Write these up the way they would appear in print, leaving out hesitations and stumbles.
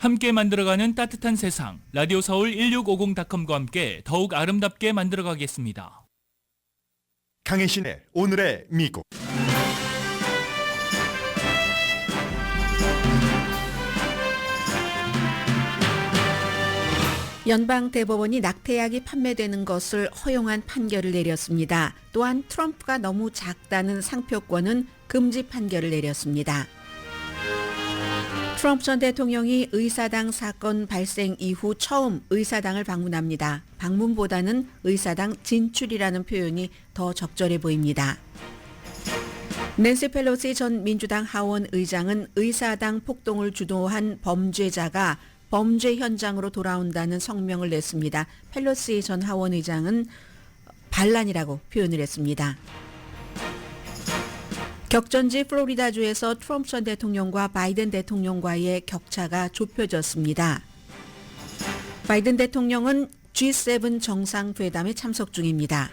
함께 만들어가는 따뜻한 세상, 라디오 서울 1650.com과 함께 더욱 아름답게 만들어가겠습니다. 강혜신의 오늘의 미국. 연방대법원이 낙태약이 판매되는 것을 허용한 판결을 내렸습니다. 또한 트럼프가 너무 작다는 상표권은 금지 판결을 내렸습니다. 트럼프 전 대통령이 의사당 사건 발생 이후 처음 의사당을 방문합니다. 방문보다는 의사당 진출이라는 표현이 더 적절해 보입니다. 낸시 펠로시 전 민주당 하원 의장은 의사당 폭동을 주도한 범죄자가 범죄 현장으로 돌아온다는 성명을 냈습니다. 펠로시 전 하원 의장은 반란이라고 표현을 했습니다. 격전지 플로리다주에서 트럼프 전 대통령과 바이든 대통령과의 격차가 좁혀졌습니다. 바이든 대통령은 G7 정상회담에 참석 중입니다.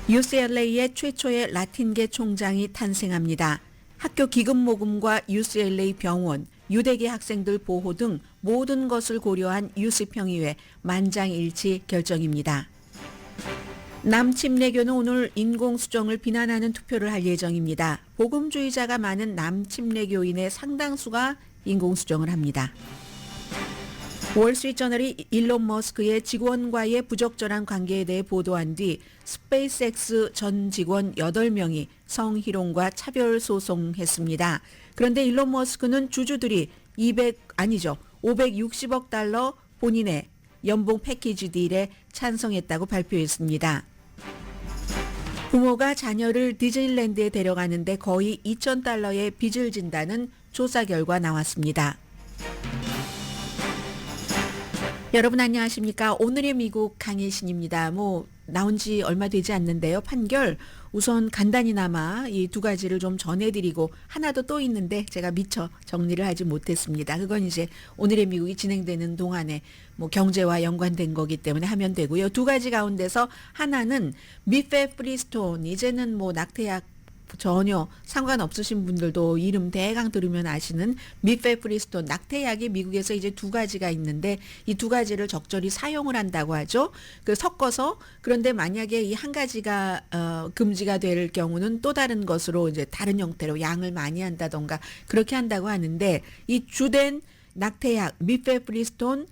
UCLA의 최초의 라틴계 총장이 탄생합니다. 학교 기금 모금과 UCLA 병원, 유대계 학생들 보호 등 모든 것을 고려한 UC평의회 만장일치 결정입니다. 남침례교는 오늘 인공수정을 비난하는 투표를 할 예정입니다. 복음주의자가 많은 남침례교인의 상당수가 인공수정을 합니다. 월스트리트저널이 일론 머스크의 직원과의 부적절한 관계에 대해 보도한 뒤 스페이스X 전 직원 8명이 성희롱과 차별 소송했습니다. 그런데 일론 머스크는 주주들이 560억 달러 본인의 연봉 패키지 딜에 찬성했다고 발표했습니다. 부모가 자녀를 디즈니랜드에 데려가는데 거의 2,000달러의 빚을 진다는 조사 결과 나왔습니다. 여러분 안녕하십니까? 오늘의 미국 강혜신입니다. 나온 지 얼마 되지 않는데요. 판결 우선 간단히나마 이 두 가지를 좀 전해드리고 하나도 또 있는데 제가 미처 정리를 하지 못했습니다. 그건 이제 오늘의 미국이 진행되는 동안에 경제와 연관된 거기 때문에 하면 되고요. 두 가지 가운데서 하나는 미페프리스톤, 이제는 낙태약 전혀 상관없으신 분들도 이름 대강 들으면 아시는 미페프리스톤 낙태약이 미국에서 이제 두 가지가 있는데 이 두 가지를 적절히 사용을 한다고 하죠. 섞어서 그런데 만약에 이 한 가지가 금지가 될 경우는 또 다른 것으로 이제 다른 형태로 양을 많이 한다던가 그렇게 한다고 하는데 이 주된 낙태약 미페프리스톤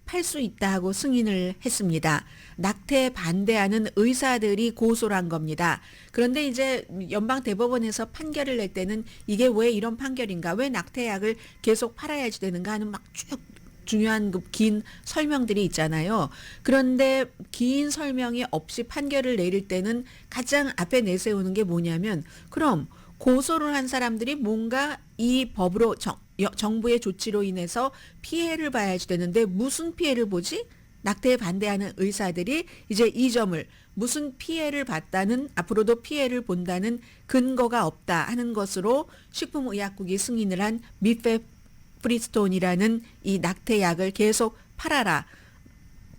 팔 수 있다 하고 승인을 했습니다. 낙태 반대하는 의사들이 고소를 한 겁니다. 그런데 이제 연방대법원에서 판결을 낼 때는 이게 왜 이런 판결인가, 왜 낙태약을 계속 팔아야지 되는가 하는 막 쭉 중요한 긴 설명들이 있잖아요. 그런데 긴 설명이 없이 판결을 내릴 때는 가장 앞에 내세우는 게 뭐냐면, 그럼 고소를 한 사람들이 뭔가 이 법으로 정부의 조치로 인해서 피해를 봐야지 되는데 무슨 피해를 보지? 낙태에 반대하는 의사들이 이제 이 점을 무슨 피해를 봤다는, 앞으로도 피해를 본다는 근거가 없다 하는 것으로 식품의약국이 승인을 한 미페프리스톤이라는 이 낙태약을 계속 팔아라.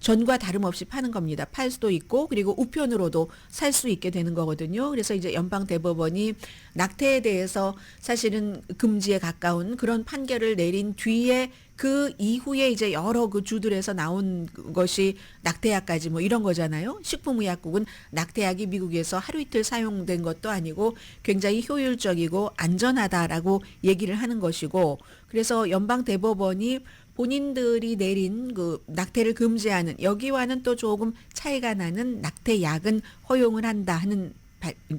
전과 다름없이 파는 겁니다. 팔 수도 있고 그리고 우편으로도 살 수 있게 되는 거거든요. 그래서 이제 연방대법원이 낙태에 대해서 사실은 금지에 가까운 그런 판결을 내린 뒤에 그 이후에 이제 여러 그 주들에서 나온 것이 낙태약까지 이런 거잖아요. 식품의약국은 낙태약이 미국에서 하루 이틀 사용된 것도 아니고 굉장히 효율적이고 안전하다라고 얘기를 하는 것이고, 그래서 연방대법원이 본인들이 내린 그 낙태를 금지하는 여기와는 또 조금 차이가 나는 낙태약은 허용을 한다 하는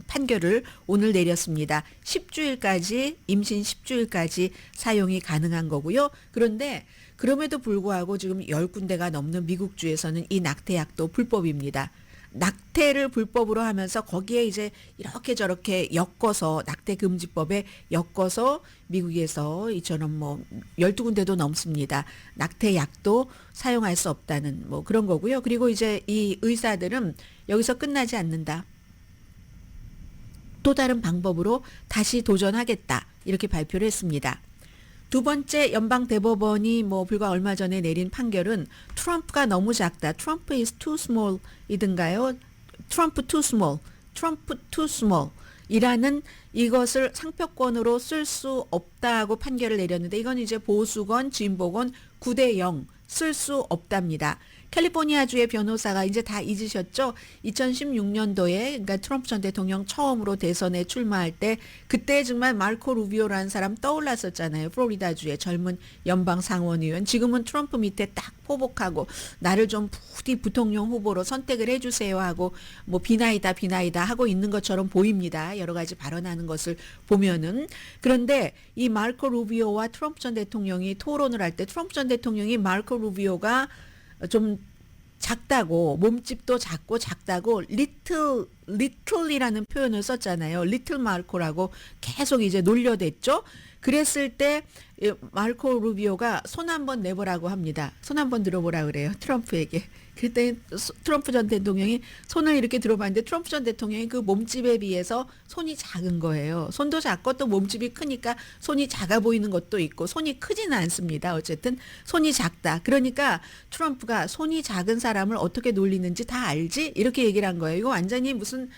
판결을 오늘 내렸습니다. 10주일까지, 임신 10주일까지 사용이 가능한 거고요. 그런데 그럼에도 불구하고 지금 10군데가 넘는 미국주에서는 이 낙태약도 불법입니다. 낙태를 불법으로 하면서 거기에 이제 이렇게 저렇게 엮어서 낙태금지법에 엮어서 미국에서 이처럼 12군데도 넘습니다. 낙태약도 사용할 수 없다는 그런 거고요. 그리고 이제 이 의사들은 여기서 끝나지 않는다. 또 다른 방법으로 다시 도전하겠다. 이렇게 발표를 했습니다. 두 번째 연방대법원이 불과 얼마 전에 내린 판결은 트럼프가 너무 작다. Trump is too small 이든가요? Trump too small. 이라는 이것을 상표권으로 쓸 수 없다고 판결을 내렸는데 이건 이제 보수건 진보건 9대0 쓸 수 없답니다. 캘리포니아주의 변호사가 이제 다 잊으셨죠? 2016년도에 그러니까 트럼프 전 대통령 처음으로 대선에 출마할 때 그때 정말 마르코 루비오라는 사람 떠올랐었잖아요. 플로리다주의 젊은 연방 상원의원. 지금은 트럼프 밑에 딱 포복하고 나를 좀 부디 부통령 후보로 선택을 해주세요 하고 뭐 비나이다 하고 있는 것처럼 보입니다. 여러 가지 발언하는 것을 보면은. 그런데 이 마르코 루비오와 트럼프 전 대통령이 토론을 할 때 트럼프 전 대통령이 마르코 루비오가 좀 작다고 몸집도 작다고 리틀이라는 표현을 썼잖아요. 리틀 마르코라고 계속 이제 놀려댔죠. 그랬을 때 마르코 루비오가 손 한번 내보라고 합니다. 손 한번 들어보라 그래요. 트럼프에게. 그때 트럼프 전 대통령이 손을 이렇게 들어봤는데 트럼프 전 대통령이 그 몸집에 비해서 손이 작은 거예요. 손도 작고 또 몸집이 크니까 손이 작아 보이는 것도 있고 손이 크지는 않습니다. 어쨌든 손이 작다. 그러니까 트럼프가 손이 작은 사람을 어떻게 놀리는지 다 알지? 이렇게 얘기를 한 거예요. 이거 완전히 무슨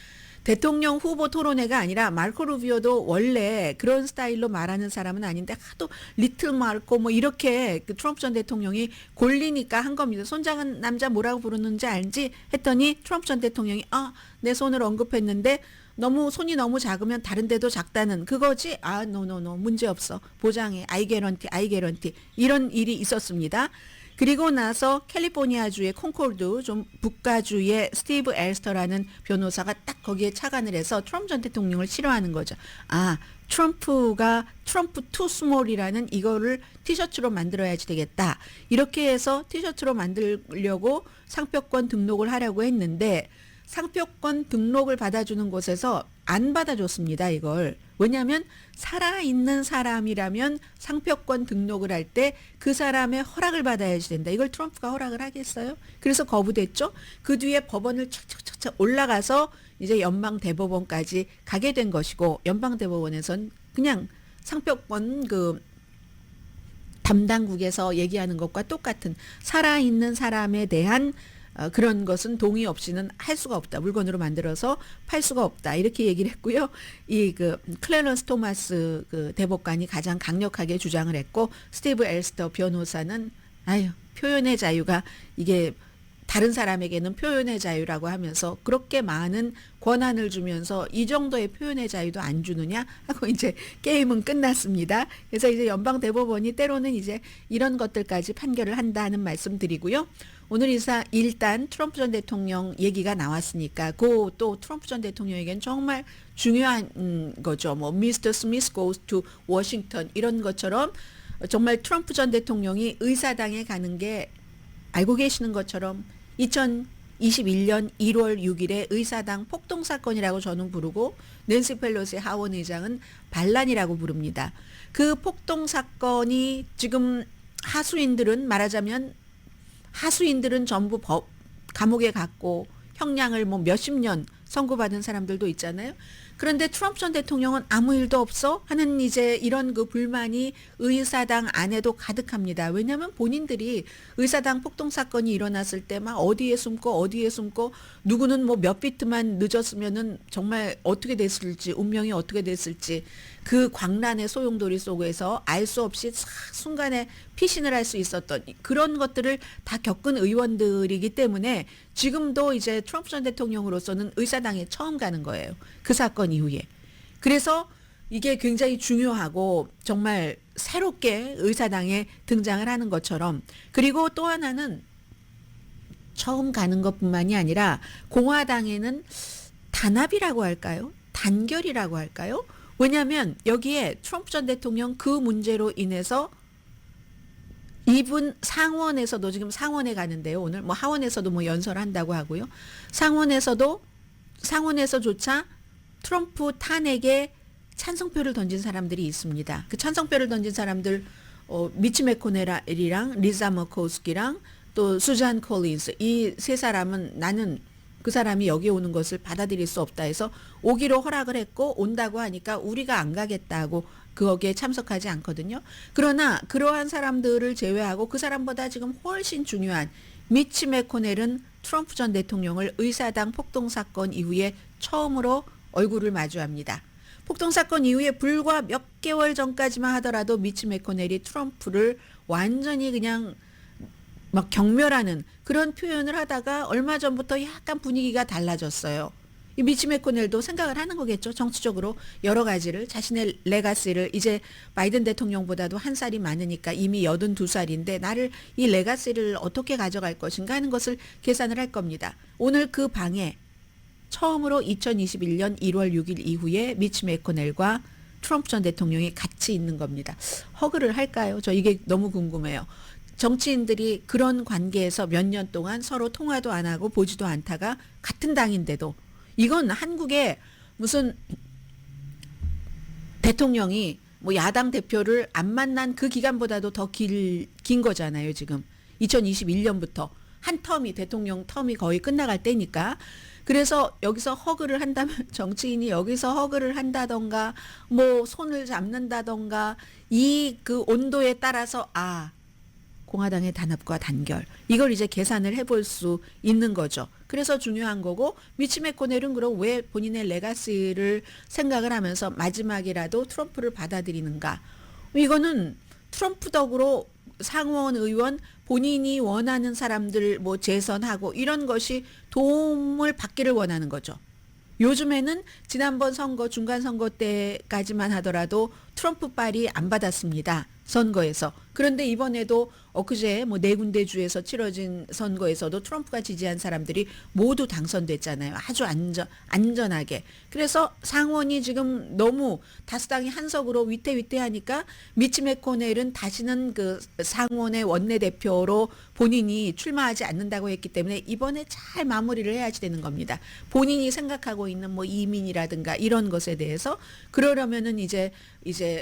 대통령 후보 토론회가 아니라 마르코 루비오도 원래 그런 스타일로 말하는 사람은 아닌데 하도 리틀 마르코 뭐 이렇게 그 트럼프 전 대통령이 골리니까 한 겁니다. 손 작은 남자 뭐라고 부르는지 알지? 했더니 트럼프 전 대통령이 내 손을 언급했는데 손이 너무 작으면 다른 데도 작다는 그거지? 노 문제 없어. 보장해. I guarantee. 이런 일이 있었습니다. 그리고 나서 캘리포니아주의 콘코르드 좀 북가주의 스티브 엘스터라는 변호사가 딱 거기에 착안을 해서 트럼프 전 대통령을 싫어하는 거죠. 트럼프가 트럼프 투 스몰이라는 이거를 티셔츠로 만들어야지 되겠다. 이렇게 해서 티셔츠로 만들려고 상표권 등록을 하려고 했는데 상표권 등록을 받아주는 곳에서 안 받아줬습니다. 이걸. 왜냐하면 살아있는 사람이라면 상표권 등록을 할 때 그 사람의 허락을 받아야지 된다. 이걸 트럼프가 허락을 하겠어요? 그래서 거부됐죠. 그 뒤에 법원을 척척척척 올라가서 이제 연방대법원까지 가게 된 것이고 연방대법원에선 그냥 상표권 그 담당국에서 얘기하는 것과 똑같은 살아있는 사람에 대한 그런 것은 동의 없이는 할 수가 없다. 물건으로 만들어서 팔 수가 없다. 이렇게 얘기를 했고요. 클래런스 토마스 그 대법관이 가장 강력하게 주장을 했고 스티브 엘스터 변호사는 표현의 자유가 이게 다른 사람에게는 표현의 자유라고 하면서 그렇게 많은 권한을 주면서 이 정도의 표현의 자유도 안 주느냐 하고 이제 게임은 끝났습니다. 그래서 이제 연방 대법원이 때로는 이제 이런 것들까지 판결을 한다는 말씀 드리고요. 오늘 일단 트럼프 전 대통령 얘기가 나왔으니까 또 트럼프 전 대통령에겐 정말 중요한 거죠. 뭐 미스터 스미스 goes to 워싱턴 이런 것처럼 정말 트럼프 전 대통령이 의사당에 가는 게 알고 계시는 것처럼 2021년 1월 6일에 의사당 폭동 사건이라고 저는 부르고 낸시 펠로시 하원 의장은 반란이라고 부릅니다. 그 폭동 사건이 지금 하수인들은 전부 감옥에 갔고 형량을 뭐 몇십 년 선고받은 사람들도 있잖아요. 그런데 트럼프 전 대통령은 아무 일도 없어 하는 이제 이런 그 불만이 의사당 안에도 가득합니다. 왜냐하면 본인들이 의사당 폭동 사건이 일어났을 때 막 어디에 숨고 누구는 뭐 몇 비트만 늦었으면은 정말 어떻게 됐을지 운명이 어떻게 됐을지 그 광란의 소용돌이 속에서 알 수 없이 순간에 피신을 할 수 있었던 그런 것들을 다 겪은 의원들이기 때문에 지금도 이제 트럼프 전 대통령으로서는 의사당에 처음 가는 거예요. 그 사건 이후에. 그래서 이게 굉장히 중요하고 정말 새롭게 의사당에 등장을 하는 것처럼 그리고 또 하나는 처음 가는 것뿐만이 아니라 공화당에는 단합이라고 할까요? 단결이라고 할까요? 왜냐하면 여기에 트럼프 전 대통령 그 문제로 인해서 이분 상원에서도 지금 상원에 가는데요. 오늘 뭐 하원에서도 뭐 연설한다고 하고요. 상원에서조차 트럼프 탄핵에 찬성표를 던진 사람들이 있습니다. 그 찬성표를 던진 사람들 미치 매코넬이랑 리자 머코스키랑 또 수잔 콜린스 이 세 사람은 나는 그 사람이 여기 오는 것을 받아들일 수 없다 해서 오기로 허락을 했고 온다고 하니까 우리가 안 가겠다고 거기에 참석하지 않거든요. 그러나 그러한 사람들을 제외하고 그 사람보다 지금 훨씬 중요한 미치 매코넬은 트럼프 전 대통령을 의사당 폭동 사건 이후에 처음으로 얼굴을 마주합니다. 폭동 사건 이후에 불과 몇 개월 전까지만 하더라도 미치 매코넬이 트럼프를 완전히 그냥 막 경멸하는 그런 표현을 하다가 얼마 전부터 약간 분위기가 달라졌어요. 이 미치 매코넬도 생각을 하는 거겠죠. 정치적으로 여러 가지를 자신의 레가시를 이제 바이든 대통령보다도 한 살이 많으니까 이미 82살인데 나를 이 레가시를 어떻게 가져갈 것인가 하는 것을 계산을 할 겁니다. 오늘 그 방에 처음으로 2021년 1월 6일 이후에 미치 매코넬과 트럼프 전 대통령이 같이 있는 겁니다. 허그를 할까요? 저 이게 너무 궁금해요. 정치인들이 그런 관계에서 몇 년 동안 서로 통화도 안 하고 보지도 않다가 같은 당인데도 이건 한국의 무슨 대통령이 뭐 야당 대표를 안 만난 그 기간보다도 더 긴 거잖아요, 지금. 2021년부터 한 텀이 대통령 텀이 거의 끝나갈 때니까. 그래서 여기서 허그를 한다면 정치인이 여기서 허그를 한다던가 뭐 손을 잡는다던가 이 그 온도에 따라서 공화당의 단합과 단결 이걸 이제 계산을 해볼 수 있는 거죠. 그래서 중요한 거고 미치 매코넬은 그럼 왜 본인의 레가시를 생각을 하면서 마지막이라도 트럼프를 받아들이는가. 이거는 트럼프 덕으로 상원 의원 본인이 원하는 사람들 뭐 재선하고 이런 것이 도움을 받기를 원하는 거죠. 요즘에는 지난번 선거 중간 선거 때까지만 하더라도 트럼프 빨이 안 받았습니다. 선거에서. 그런데 이번에도 엊그제 뭐 네 군데 주에서 치러진 선거에서도 트럼프가 지지한 사람들이 모두 당선됐잖아요. 아주 안전하게. 그래서 상원이 지금 너무 다수당이 한석으로 위태위태하니까 미치 매코넬은 다시는 그 상원의 원내대표로 본인이 출마하지 않는다고 했기 때문에 이번에 잘 마무리를 해야지 되는 겁니다. 본인이 생각하고 있는 뭐 이민이라든가 이런 것에 대해서 그러려면은 이제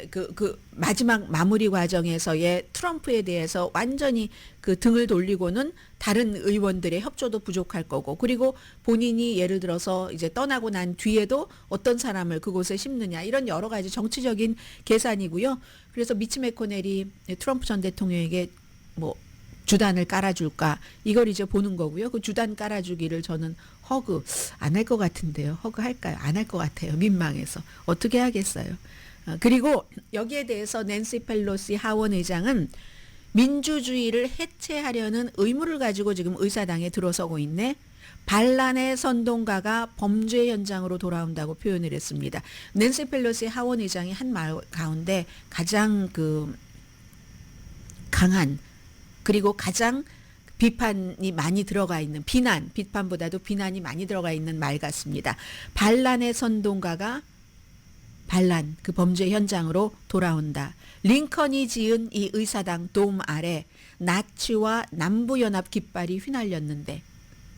그 마지막 마무리 과정에서의 트럼프에 대해서 완전히 그 등을 돌리고는 다른 의원들의 협조도 부족할 거고 그리고 본인이 예를 들어서 이제 떠나고 난 뒤에도 어떤 사람을 그곳에 심느냐 이런 여러 가지 정치적인 계산이고요. 그래서 미치 매코넬이 트럼프 전 대통령에게 뭐 주단을 깔아줄까 이걸 이제 보는 거고요. 그 주단 깔아주기를 저는 허그 안 할 것 같은데요. 허그 할까요? 안 할 것 같아요. 민망해서 어떻게 하겠어요. 그리고 여기에 대해서 낸시 펠로시 하원 의장은 민주주의를 해체하려는 의무를 가지고 지금 의사당에 들어서고 있네. 반란의 선동가가 범죄 현장으로 돌아온다고 표현을 했습니다. 낸시 펠로시 하원 의장이 한 말 가운데 가장 그 강한 그리고 가장 비판이 많이 들어가 있는 비판보다도 비난이 많이 들어가 있는 말 같습니다. 반란의 선동가가 반란 그 범죄 현장으로 돌아온다. 링컨이 지은 이 의사당 돔 아래 나치와 남부연합 깃발이 휘날렸는데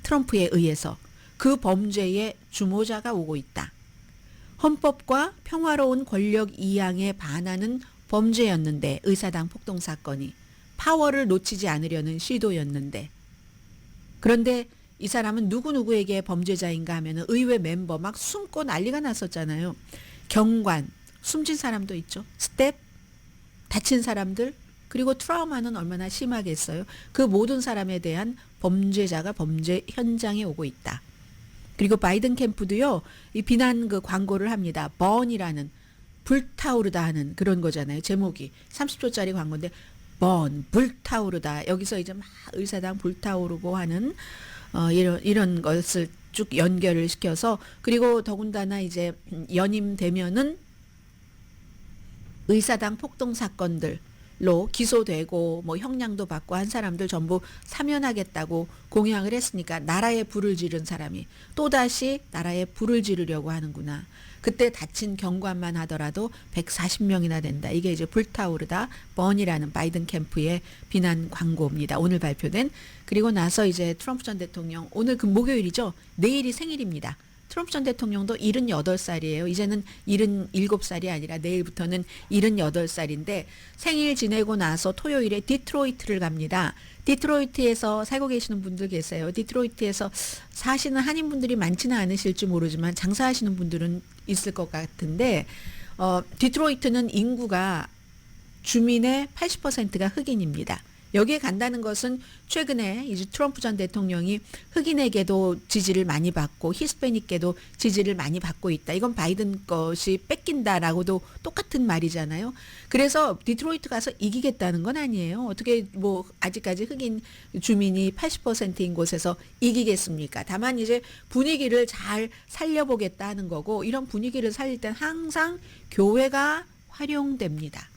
트럼프에 의해서 그 범죄의 주모자가 오고 있다. 헌법과 평화로운 권력 이양에 반하는 범죄였는데 의사당 폭동 사건이 파워를 놓치지 않으려는 시도였는데 그런데 이 사람은 누구누구에게 범죄자인가 하면 의회 멤버 막 숨고 난리가 났었잖아요. 경관, 숨진 사람도 있죠. 스텝, 다친 사람들, 그리고 트라우마는 얼마나 심하겠어요. 그 모든 사람에 대한 범죄자가 범죄 현장에 오고 있다. 그리고 바이든 캠프도요. 이 비난 그 광고를 합니다. 번이라는 불타오르다 하는 그런 거잖아요. 제목이 30초짜리 광고인데 불타오르다. 여기서 이제 막 의사당 불타오르고 하는 이런 것을 쭉 연결을 시켜서 그리고 더군다나 이제 연임되면은 의사당 폭동 사건들로 기소되고 뭐 형량도 받고 한 사람들 전부 사면하겠다고 공약을 했으니까 나라에 불을 지른 사람이 또다시 나라에 불을 지르려고 하는구나. 그때 다친 경관만 하더라도 140명이나 된다. 이게 이제 불타오르다 번이라는 바이든 캠프의 비난 광고입니다. 오늘 발표된. 그리고 나서 이제 트럼프 전 대통령 오늘 그 목요일이죠. 내일이 생일입니다. 트럼프 전 대통령도 78살이에요. 이제는 77살이 아니라 내일부터는 78살인데 생일 지내고 나서 토요일에 디트로이트를 갑니다. 디트로이트에서 살고 계시는 분들 계세요. 디트로이트에서 사시는 한인분들이 많지는 않으실지 모르지만 장사하시는 분들은 있을 것 같은데 디트로이트는 인구가 주민의 80%가 흑인입니다. 여기에 간다는 것은 최근에 이제 트럼프 전 대통령이 흑인에게도 지지를 많이 받고 히스패닉계도 지지를 많이 받고 있다. 이건 바이든 것이 뺏긴다라고도 똑같은 말이잖아요. 그래서 디트로이트 가서 이기겠다는 건 아니에요. 어떻게 뭐 아직까지 흑인 주민이 80%인 곳에서 이기겠습니까? 다만 이제 분위기를 잘 살려보겠다 하는 거고, 이런 분위기를 살릴 땐 항상 교회가 활용됩니다.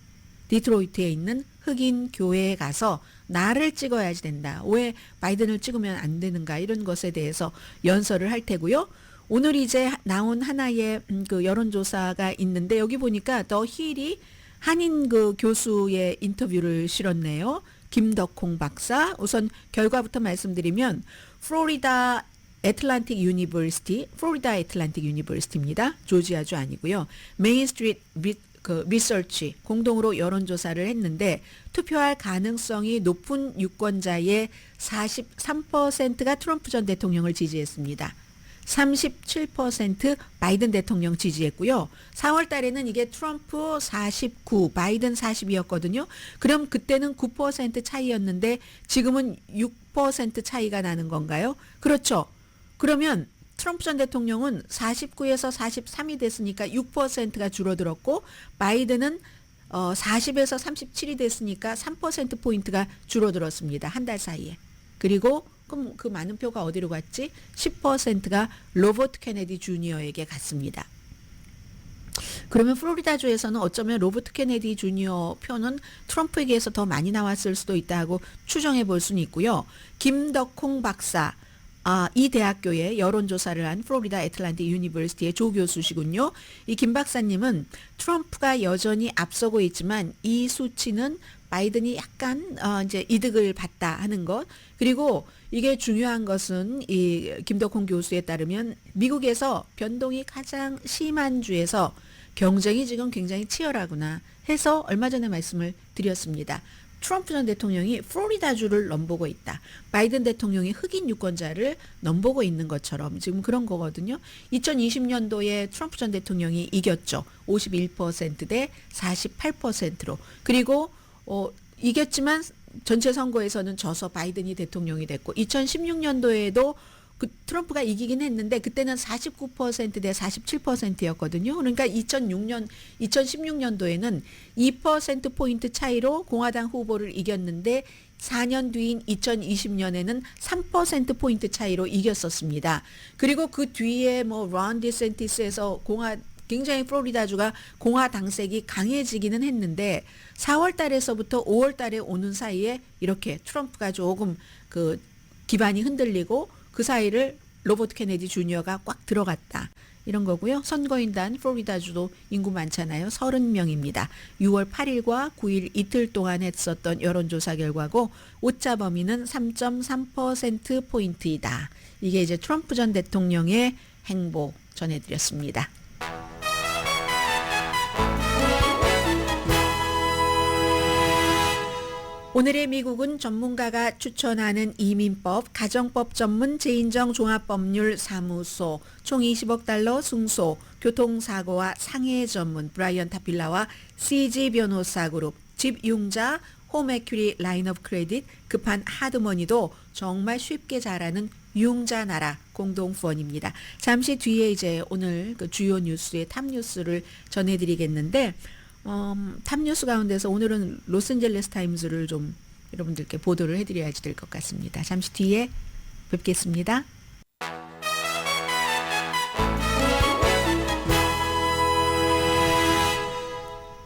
디트로이트에 있는 흑인 교회에 가서 나를 찍어야지 된다. 왜 바이든을 찍으면 안 되는가, 이런 것에 대해서 연설을 할 테고요. 오늘 이제 나온 하나의 그 여론조사가 있는데, 여기 보니까 더 힐이 한인 그 교수의 인터뷰를 실었네요. 김덕홍 박사. 우선 결과부터 말씀드리면 플로리다 애틀랜틱 유니버시티입니다. 조지아주 아니고요. 메인 스트리트 리서치 공동으로 여론조사를 했는데, 투표할 가능성이 높은 유권자의 43%가 트럼프 전 대통령을 지지했습니다. 37% 바이든 대통령 지지했고요. 4월 달에는 이게 트럼프 49, 바이든 40이었거든요. 그럼 그때는 9% 차이였는데 지금은 6% 차이가 나는 건가요? 그렇죠. 그러면 트럼프 전 대통령은 49에서 43이 됐으니까 6%가 줄어들었고, 바이든은 40에서 37이 됐으니까 3%포인트가 줄어들었습니다. 한 달 사이에. 그리고 그럼 그 많은 표가 어디로 갔지? 10%가 로버트 케네디 주니어에게 갔습니다. 그러면 플로리다주에서는 어쩌면 로버트 케네디 주니어 표는 트럼프에게서 더 많이 나왔을 수도 있다고 추정해 볼 수는 있고요. 김덕홍 박사, 이 대학교에 여론조사를 한 플로리다 애틀랜틱 유니버시티의 조 교수시군요. 이 김 박사님은 트럼프가 여전히 앞서고 있지만 이 수치는 바이든이 약간 이제 이득을 봤다 하는 것. 그리고 이게 중요한 것은 이 김덕홍 교수에 따르면 미국에서 변동이 가장 심한 주에서 경쟁이 지금 굉장히 치열하구나 해서 얼마 전에 말씀을 드렸습니다. 트럼프 전 대통령이 플로리다주를 넘보고 있다. 바이든 대통령이 흑인 유권자를 넘보고 있는 것처럼 지금 그런 거거든요. 2020년도에 트럼프 전 대통령이 이겼죠. 51%대 48%로. 그리고 이겼지만 전체 선거에서는 져서 바이든이 대통령이 됐고, 2016년도에도 그 트럼프가 이기긴 했는데 그때는 49%대 47%였거든요. 그러니까 2016년도에는 2%포인트 차이로 공화당 후보를 이겼는데 4년 뒤인 2020년에는 3%포인트 차이로 이겼었습니다. 그리고 그 뒤에 론 디센티스에서 굉장히 플로리다주가 공화당색이 강해지기는 했는데 4월 달에서부터 5월 달에 오는 사이에 이렇게 트럼프가 조금 그 기반이 흔들리고 그 사이를 로버트 케네디 주니어가 꽉 들어갔다. 이런 거고요. 선거인단 플로리다주도 인구 많잖아요. 30명입니다. 6월 8일과 9일 이틀 동안 했었던 여론조사 결과고 오차 범위는 3.3%포인트이다. 이게 이제 트럼프 전 대통령의 행보 전해드렸습니다. 오늘의 미국은 전문가가 추천하는 이민법, 가정법 전문 재인정 종합법률 사무소, 총 20억 달러 승소, 교통사고와 상해 전문 브라이언 타필라와 CG 변호사 그룹, 집융자, 홈에큐리 라인 오브 크레딧, 급한 하드머니도 정말 쉽게 잘하는 융자 나라 공동후원입니다. 잠시 뒤에 이제 오늘 그 주요 뉴스의 탑뉴스를 전해드리겠는데, 탑뉴스 가운데서 오늘은 로스앤젤레스 타임즈를 좀 여러분들께 보도를 해드려야지 될 것 같습니다. 잠시 뒤에 뵙겠습니다.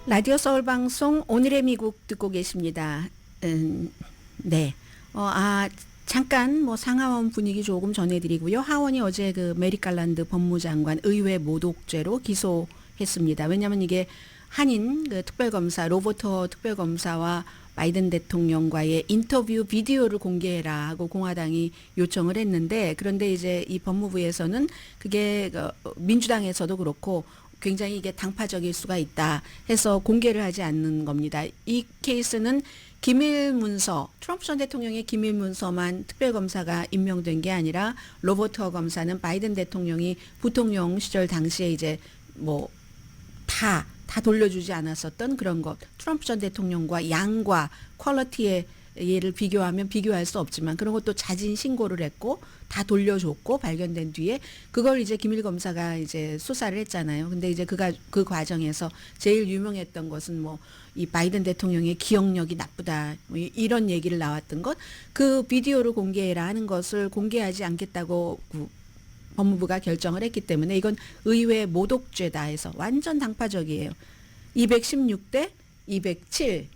라디오 서울 방송 오늘의 미국 듣고 계십니다. 네. 잠깐 상하원 분위기 조금 전해드리고요. 하원이 어제 그 메릭 갈란드 법무장관 의회 모독죄로 기소했습니다. 왜냐하면 이게 한인 그 특별검사 로버트 허 특별검사와 바이든 대통령과의 인터뷰 비디오를 공개해라 하고 공화당이 요청을 했는데, 그런데 이제 이 법무부에서는 그게 민주당에서도 그렇고 굉장히 이게 당파적일 수가 있다 해서 공개를 하지 않는 겁니다. 이 케이스는 기밀 문서, 트럼프 전 대통령의 기밀 문서만 특별검사가 임명된 게 아니라 로버트 허 검사는 바이든 대통령이 부통령 시절 당시에 이제 다 돌려주지 않았었던 그런 것, 트럼프 전 대통령과 양과 퀄리티의 얘를 비교하면 비교할 수 없지만 그런 것도 자진 신고를 했고 다 돌려줬고 발견된 뒤에 그걸 이제 김일 검사가 이제 수사를 했잖아요. 근데 이제 그 과정에서 제일 유명했던 것은 뭐 이 바이든 대통령의 기억력이 나쁘다 뭐 이런 얘기를 나왔던 것, 그 비디오를 공개해라 하는 것을 공개하지 않겠다고 법무부가 결정을 했기 때문에 이건 의회 모독죄다 해서 완전 당파적이에요. 216대 207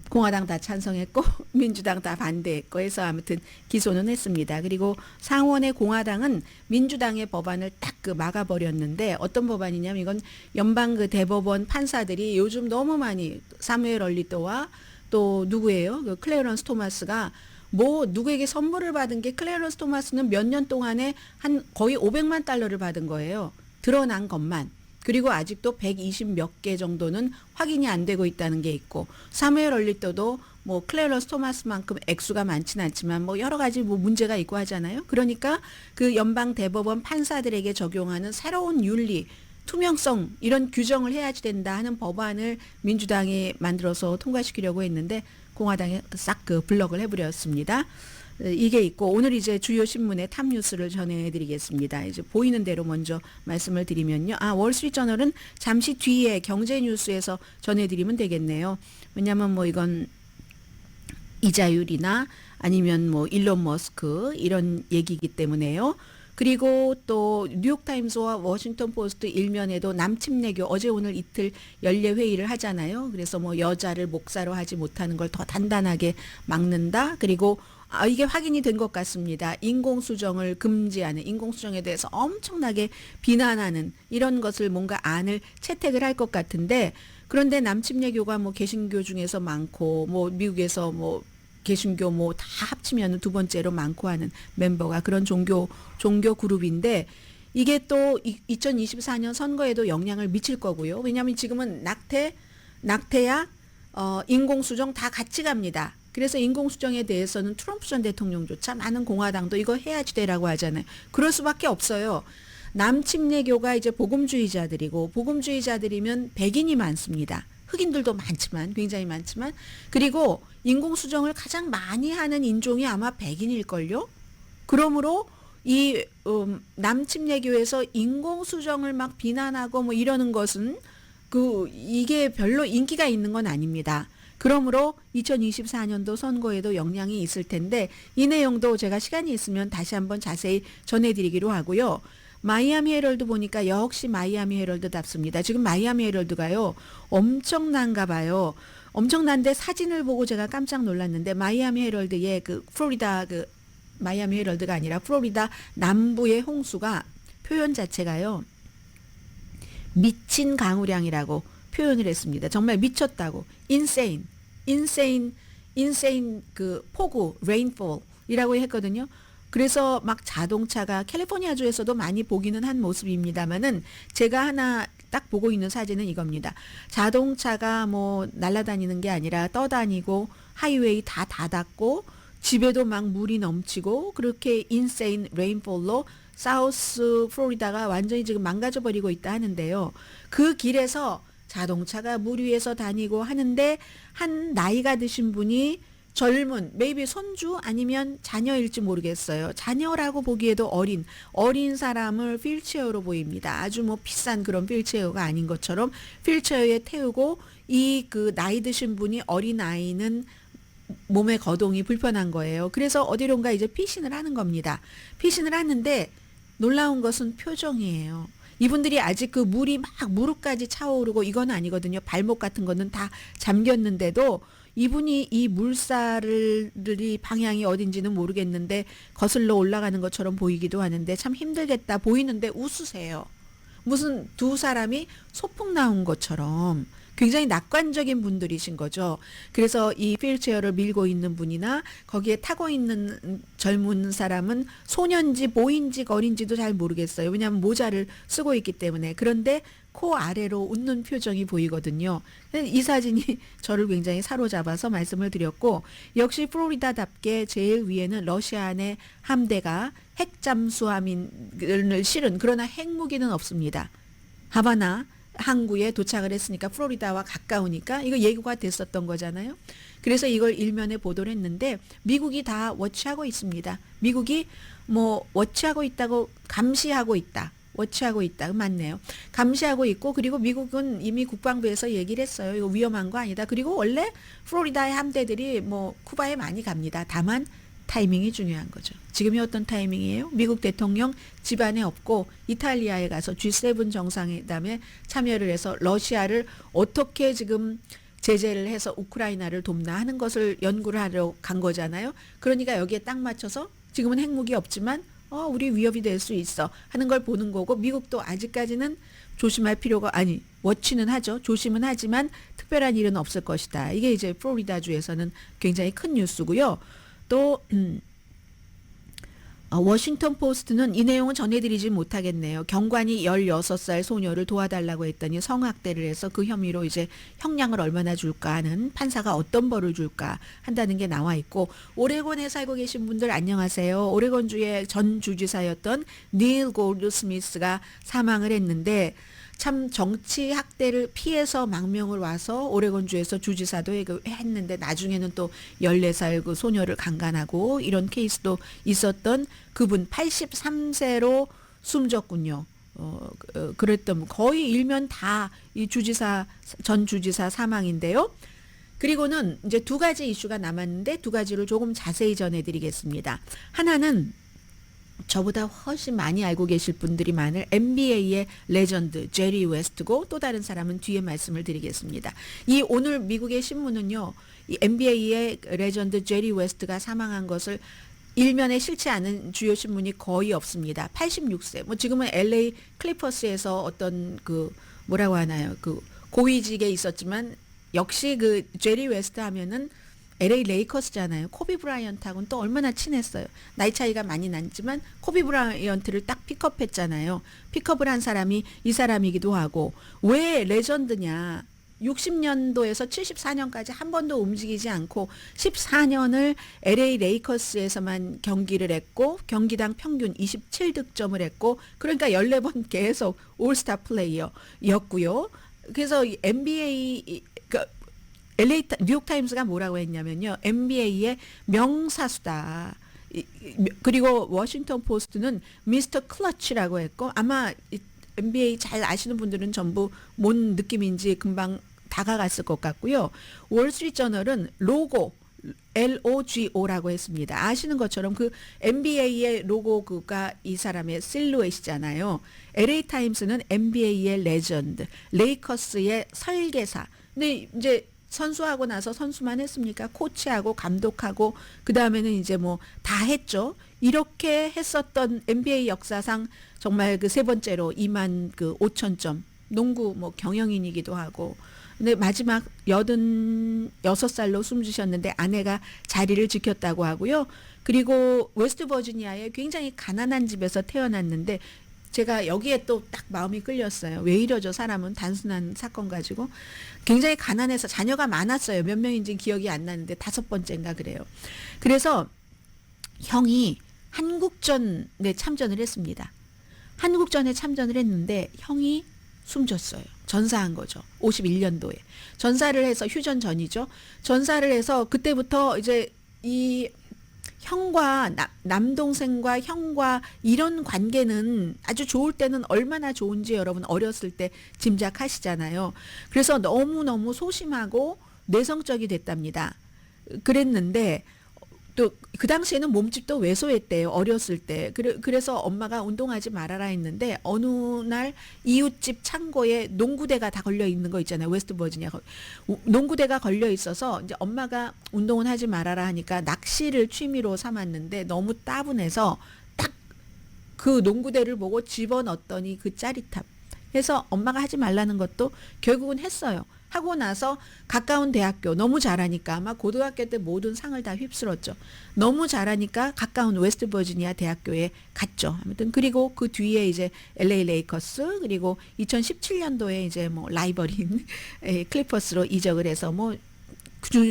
공화당 다 찬성했고 민주당 다 반대했고 해서 아무튼 기소는 했습니다. 그리고 상원의 공화당은 민주당의 법안을 딱 막아버렸는데 어떤 법안이냐면 이건 연방 대법원 판사들이 요즘 너무 많이 사무엘 얼리토와 또 누구예요? 그 클레어런스 토마스가 뭐 누구에게 선물을 받은 게 클레어런스 토마스는 몇 년 동안에 한 거의 500만 달러를 받은 거예요. 드러난 것만. 그리고 아직도 120 몇 개 정도는 확인이 안 되고 있다는 게 있고 사무엘 얼리토도 뭐 클레어런스 토마스만큼 액수가 많지는 않지만 뭐 여러 가지 뭐 문제가 있고 하잖아요. 그러니까 그 연방 대법원 판사들에게 적용하는 새로운 윤리, 투명성 이런 규정을 해야지 된다 하는 법안을 민주당이 만들어서 통과시키려고 했는데 공화당이 싹 블럭을 해버렸습니다. 이게 있고 오늘 이제 주요 신문의 탑 뉴스를 전해드리겠습니다. 이제 보이는 대로 먼저 말씀을 드리면요. 월스트리트저널은 잠시 뒤에 경제 뉴스에서 전해드리면 되겠네요. 왜냐하면 뭐 이건 이자율이나 아니면 뭐 일론 머스크 이런 얘기이기 때문에요. 그리고 또 뉴욕타임스와 워싱턴 포스트 일면에도 남침내교 어제 오늘 이틀 연례 회의를 하잖아요. 그래서 뭐 여자를 목사로 하지 못하는 걸 더 단단하게 막는다. 그리고 이게 확인이 된 것 같습니다. 인공수정을 금지하는, 인공수정에 대해서 엄청나게 비난하는 이런 것을 뭔가 안을 채택을 할 것 같은데, 그런데 남침내교가 뭐 개신교 중에서 많고 뭐 미국에서 뭐 개신교 뭐 다 합치면 두 번째로 많고 하는 멤버가 그런 종교 그룹인데 이게 또 2024년 선거에도 영향을 미칠 거고요. 왜냐하면 지금은 낙태약, 인공수정 다 같이 갑니다. 그래서 인공수정에 대해서는 트럼프 전 대통령조차 많은 공화당도 이거 해야지 되라고 하잖아요. 그럴 수밖에 없어요. 남침내교가 이제 복음주의자들이고 복음주의자들이면 백인이 많습니다. 흑인들도 많지만 굉장히 많지만 그리고 인공수정을 가장 많이 하는 인종이 아마 백인일걸요. 그러므로 이 남침내교에서 인공수정을 막 비난하고 뭐 이러는 것은 이게 별로 인기가 있는 건 아닙니다. 그러므로 2024년도 선거에도 영향이 있을 텐데 이 내용도 제가 시간이 있으면 다시 한번 자세히 전해드리기로 하고요. 마이애미 헤럴드 보니까 역시 마이애미 헤럴드답습니다. 지금 마이애미 헤럴드가요 엄청난가 봐요. 엄청난데 사진을 보고 제가 깜짝 놀랐는데 마이애미 헤럴드의 플로리다 마이애미 헤럴드가 아니라 플로리다 남부의 홍수가 표현 자체가요 미친 강우량이라고 표현을 했습니다. 정말 미쳤다고. insane 폭우 rainfall이라고 했거든요. 그래서 막 자동차가 캘리포니아주에서도 많이 보기는 한 모습입니다만은 제가 하나 딱 보고 있는 사진은 이겁니다. 자동차가 뭐 날아다니는 게 아니라 떠다니고 하이웨이 다 닫았고 집에도 막 물이 넘치고 그렇게 insane rainfall로 사우스 플로리다가 완전히 지금 망가져 버리고 있다 하는데요. 그 길에서 자동차가 물 위에서 다니고 하는데 한 나이가 드신 분이 젊은 maybe 손주 아니면 자녀일지 모르겠어요. 자녀라고 보기에도 어린 사람을 휠체어로 보입니다. 아주 뭐 비싼 그런 휠체어가 아닌 것처럼 휠체어에 태우고 나이 드신 분이 어린 아이는 몸의 거동이 불편한 거예요. 그래서 어디론가 이제 피신을 하는 겁니다. 피신을 하는데 놀라운 것은 표정이에요. 이분들이 아직 그 물이 막 무릎까지 차오르고 이건 아니거든요. 발목 같은 거는 다 잠겼는데도 이분이 이 물살이 방향이 어딘지는 모르겠는데 거슬러 올라가는 것처럼 보이기도 하는데 참 힘들겠다 보이는데 웃으세요. 무슨 두 사람이 소풍 나온 것처럼 굉장히 낙관적인 분들이신 거죠. 그래서 이 휠체어를 밀고 있는 분이나 거기에 타고 있는 젊은 사람은 소년지 보인지 어린지도 잘 모르겠어요. 왜냐하면 모자를 쓰고 있기 때문에. 그런데 코 아래로 웃는 표정이 보이거든요. 이 사진이 저를 굉장히 사로잡아서 말씀을 드렸고 역시 플로리다답게 제일 위에는 러시아의 함대가 핵잠수함을 실은 그러나 핵무기는 없습니다. 하바나 항구에 도착을 했으니까 플로리다와 가까우니까 이거 예고가 됐었던 거잖아요. 그래서 이걸 일면에 보도를 했는데 미국이 다 워치하고 있습니다. 미국이 뭐 워치하고 있다고 감시하고 있다. 워치하고 있다. 맞네요. 감시하고 있고 그리고 미국은 이미 국방부에서 얘기를 했어요. 이거 위험한 거 아니다. 그리고 원래 플로리다의 함대들이 뭐 쿠바에 많이 갑니다. 다만 타이밍이 중요한 거죠. 지금이 어떤 타이밍이에요? 미국 대통령 집안에 없고 이탈리아에 가서 G7 정상회담에 참여를 해서 러시아를 어떻게 지금 제재를 해서 우크라이나를 돕나 하는 것을 연구를 하러 간 거잖아요. 그러니까 여기에 딱 맞춰서 지금은 핵무기 없지만 우리 위협이 될 수 있어 하는 걸 보는 거고 미국도 아직까지는 조심할 필요가 워치는 하죠. 조심은 하지만 특별한 일은 없을 것이다. 이게 이제 플로리다주에서는 굉장히 큰 뉴스고요. 또 워싱턴 포스트는 이 내용은 전해드리지 못하겠네요. 경관이 16살 소녀를 도와달라고 했더니 성학대를 해서 그 혐의로 이제 형량을 얼마나 줄까 하는 판사가 어떤 벌을 줄까 한다는 게 나와 있고 오레곤에 살고 계신 분들 안녕하세요. 오레곤주의 전 주지사였던 닐 골드스미스가 사망을 했는데 참 정치 학대를 피해서 망명을 와서 오레곤주에서 주지사도 했는데 나중에는 또 14살 그 소녀를 강간하고 이런 케이스도 있었던 그분 83세로 숨졌군요. 그랬던 거의 일면 다 이 주지사 전 주지사 사망인데요. 그리고는 이제 두 가지 이슈가 남았는데 두 가지를 조금 자세히 전해드리겠습니다. 하나는 저보다 훨씬 많이 알고 계실 분들이 많을 NBA의 레전드 제리 웨스트고 또 다른 사람은 뒤에 말씀을 드리겠습니다. 이 오늘 미국의 신문은요. 이 NBA의 레전드 제리 웨스트가 사망한 것을 일면에 실지 않은 주요 신문이 거의 없습니다. 86세. 뭐 지금은 LA 클리퍼스에서 어떤 그 뭐라고 하나요? 그 고위직에 있었지만 역시 그 제리 웨스트 하면은 LA 레이커스잖아요. 코비 브라이언트하고는 또 얼마나 친했어요. 나이 차이가 많이 났지만 코비 브라이언트를 딱 픽업했잖아요. 픽업을 한 사람이 이 사람이기도 하고 왜 레전드냐. 60년도에서 74년까지 한 번도 움직이지 않고 14년을 LA 레이커스에서만 경기를 했고 경기당 평균 27득점을 했고 그러니까 14번 계속 올스타 플레이어였고요. 그래서 NBA 뉴욕타임스가 뭐라고 했냐면요. NBA의 명사수다. 그리고 워싱턴 포스트는 미스터 클러치라고 했고 아마 NBA 잘 아시는 분들은 전부 뭔 느낌인지 금방 다가갔을 것 같고요. 월스트리트저널은 로고 LOGO라고 했습니다. 아시는 것처럼 그 NBA의 로고가 이 사람의 실루엣이잖아요. LA타임스는 NBA의 레전드, 레이커스의 설계사. 근데 이제 선수하고 나서 선수만 했습니까? 코치하고 감독하고 그 다음에는 이제 뭐 다 했죠. 이렇게 했었던 NBA 역사상 정말 그 세 번째로 2만 그 5천 점 농구 뭐 경영인이기도 하고 근데 마지막 86살로 숨지셨는데 아내가 자리를 지켰다고 하고요. 그리고 웨스트 버지니아의 굉장히 가난한 집에서 태어났는데 제가 여기에 또 딱 마음이 끌렸어요. 왜 이러죠? 사람은 단순한 사건 가지고. 굉장히 가난해서 자녀가 많았어요. 몇 명인지 기억이 안 나는데 5번째인가 그래요. 그래서 형이 한국전에 참전을 했습니다. 한국전에 참전을 했는데 형이 숨졌어요. 전사한 거죠. 51년도에. 전사를 해서 휴전 전이죠. 전사를 해서 그때부터 이제 이 형과 남동생과 형과 이런 관계는 아주 좋을 때는 얼마나 좋은지 여러분 어렸을 때 짐작하시잖아요. 그래서 너무너무 소심하고 내성적이 됐답니다. 그랬는데 또 그 당시에는 몸집도 왜소했대요. 어렸을 때. 그래서 엄마가 운동하지 말아라 했는데 어느 날 이웃집 창고에 농구대가 다 걸려 있는 거 있잖아요. 웨스트 버지니아. 농구대가 걸려 있어서 이제 엄마가 운동은 하지 말아라 하니까 낚시를 취미로 삼았는데 너무 따분해서 딱 그 농구대를 보고 집어넣었더니 그 짜릿함. 해서 엄마가 하지 말라는 것도 결국은 했어요. 하고 나서 가까운 대학교 너무 잘하니까 아마 고등학교 때 모든 상을 다 휩쓸었죠. 너무 잘하니까 가까운 웨스트 버지니아 대학교에 갔죠. 아무튼 그리고 그 뒤에 이제 LA 레이커스 그리고 2017년도에 이제 뭐 라이벌인 클리퍼스로 이적을 해서 뭐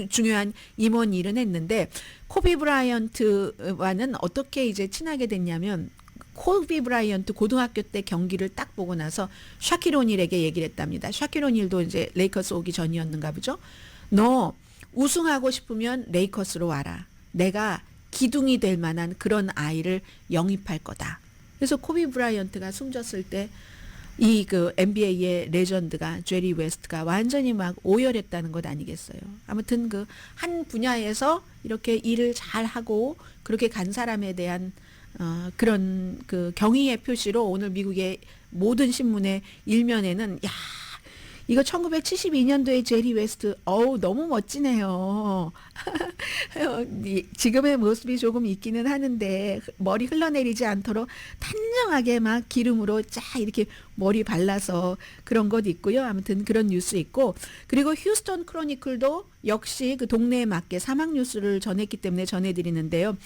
중요한 임원 일은 했는데 코비 브라이언트와는 어떻게 이제 친하게 됐냐면 코비 브라이언트 고등학교 때 경기를 딱 보고 나서 샤킬 오닐에게 얘기를 했답니다. 샤킬 오닐도 이제 레이커스 오기 전이었는가 보죠. 너 우승하고 싶으면 레이커스로 와라. 내가 기둥이 될 만한 그런 아이를 영입할 거다. 그래서 코비 브라이언트가 숨졌을 때 이 그 NBA의 레전드가 제리 웨스트가 완전히 막 오열했다는 것 아니겠어요. 아무튼 그 한 분야에서 이렇게 일을 잘 하고 그렇게 간 사람에 대한 그런 그 경의의 표시로 오늘 미국의 모든 신문의 일면에는 야, 이거 1972년도에 제리 웨스트 너무 멋지네요. 지금의 모습이 조금 있기는 하는데 머리 흘러내리지 않도록 단정하게 막 기름으로 쫙 이렇게 머리 발라서 그런 것 있고요. 아무튼 그런 뉴스 있고, 그리고 휴스턴 크로니클도 역시 그 동네에 맞게 사망 뉴스를 전했기 때문에 전해드리는데요.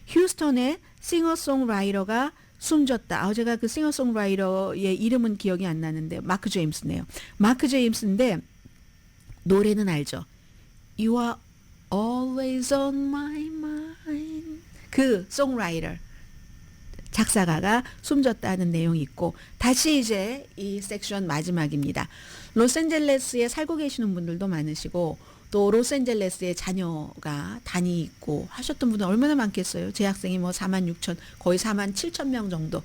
휴스턴의 싱어송라이터가 숨졌다. 제가 그 싱어송라이터의 이름은 기억이 안 나는데 마크 제임스네요. 마크 제임스인데 노래는 알죠. You are always on my mind. 그 송라이터 작사가가 숨졌다는 내용이 있고, 다시 이제 이 섹션 마지막입니다. 로스앤젤레스에 살고 계시는 분들도 많으시고 또 로스앤젤레스에 자녀가 단위 있고 하셨던 분들 얼마나 많겠어요. 재학생이 뭐 4만 6천 거의 4만 7천 명 정도.